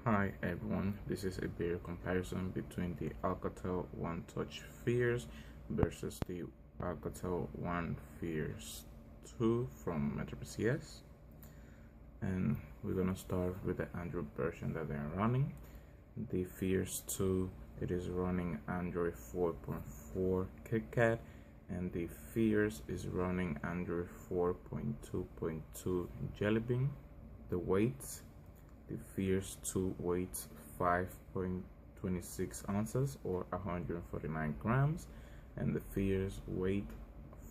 Hi everyone, this is a video comparison between the Alcatel OneTouch Fierce versus the Alcatel One Fierce 2 from MetroPCS, and we're gonna start with the Android version that they are running. The Fierce 2, it is running Android 4.4 KitKat, and the Fierce is running Android 4.2.2 Jelly Bean. The weights: the Fierce 2 weighs 5.26 ounces or 149 grams, and the Fierce weight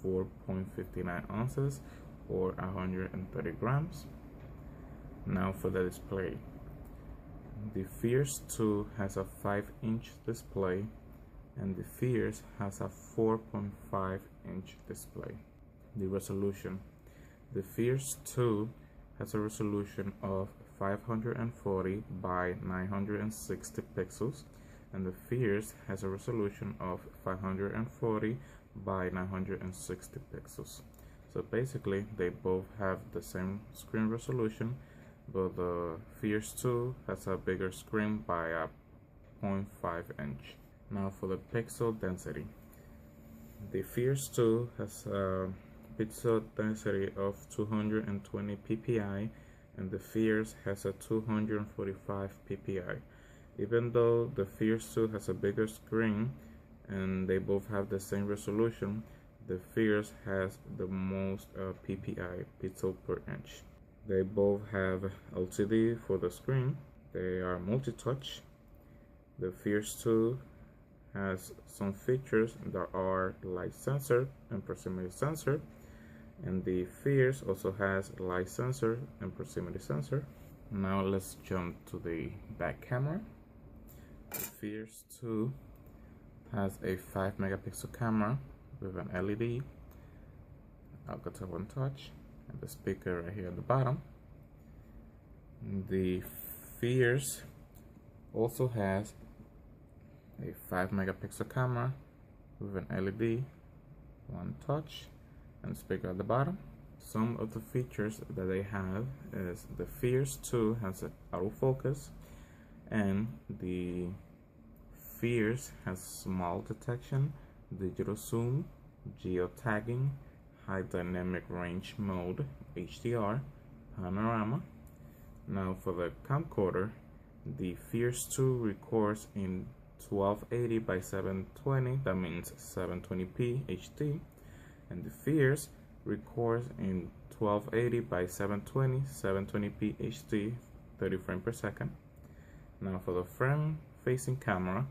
4.59 ounces or 130 grams. Now for the display. The Fierce 2 has a 5-inch display, and the Fierce has a 4.5-inch display. The resolution: the Fierce 2 has a resolution of 540 by 960 pixels, and the Fierce has a resolution of 540 by 960 pixels. So basically they both have the same screen resolution, but the Fierce 2 has a bigger screen by a 0.5 inch. Now for the pixel density. The Fierce 2 has a pixel density of 220 ppi, and the Fierce has a 245 ppi. Even though the Fierce 2 has a bigger screen and they both have the same resolution, the Fierce has the most ppi, pixel per inch. They both have LCD for the screen. They are multi-touch. The Fierce 2 has some features that are light sensor and proximity sensor, and the Fierce also has light sensor and proximity sensor. Now let's jump to the back camera. The Fierce 2 has a 5 megapixel camera with an LED, Alcatel OneTouch, and the speaker right here at the bottom. The Fierce also has a 5 megapixel camera with an LED, OneTouch, and speaker at the bottom. Some of the features that they have is the Fierce 2 has an autofocus, and the Fierce has small detection, digital zoom, geotagging, high dynamic range mode, HDR, panorama. Now for the camcorder, the Fierce 2 records in 1280 by 720, that means 720p HD, and the Fierce records in 1280 by 720, 720p HD, 30 frames per second. Now for the front facing camera,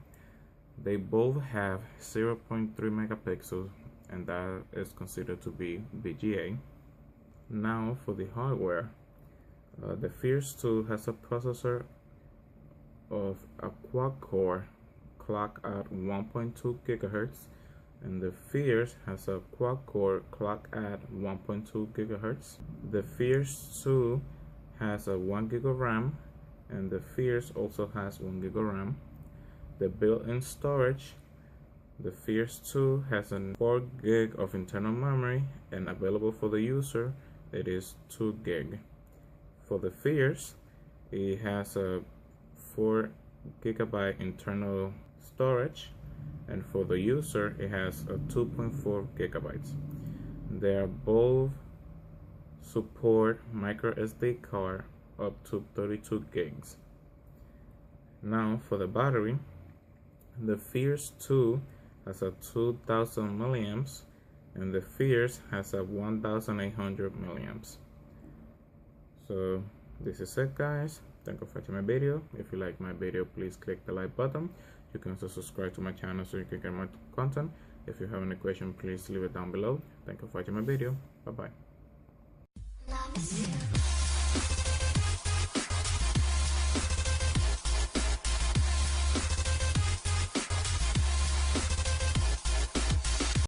they both have 0.3 megapixels, and that is considered to be VGA. Now for the hardware, the Fierce 2 has a processor of a quad-core clock at 1.2 gigahertz, and the Fierce has a quad-core clock at 1.2 gigahertz. The Fierce 2 has a 1 gig of RAM, and the Fierce also has 1 gig of RAM. The built-in storage: the Fierce 2 has a 4 gig of internal memory, and available for the user it is 2 gig. For the Fierce, it has a 4 gigabyte internal storage, and for the user it has a 2.4 gigabytes. They are both support micro SD card up to 32 gigs. Now for the battery, the Fierce 2 has a 2000 milliamps, and the Fierce has a 1800 milliamps. So this is it, guys. Thank you for watching my video. If you like my video, please click the like button. You can also subscribe to my channel so you can get more content. If you have any question, please leave it down below. Thank you for watching my video. Bye bye.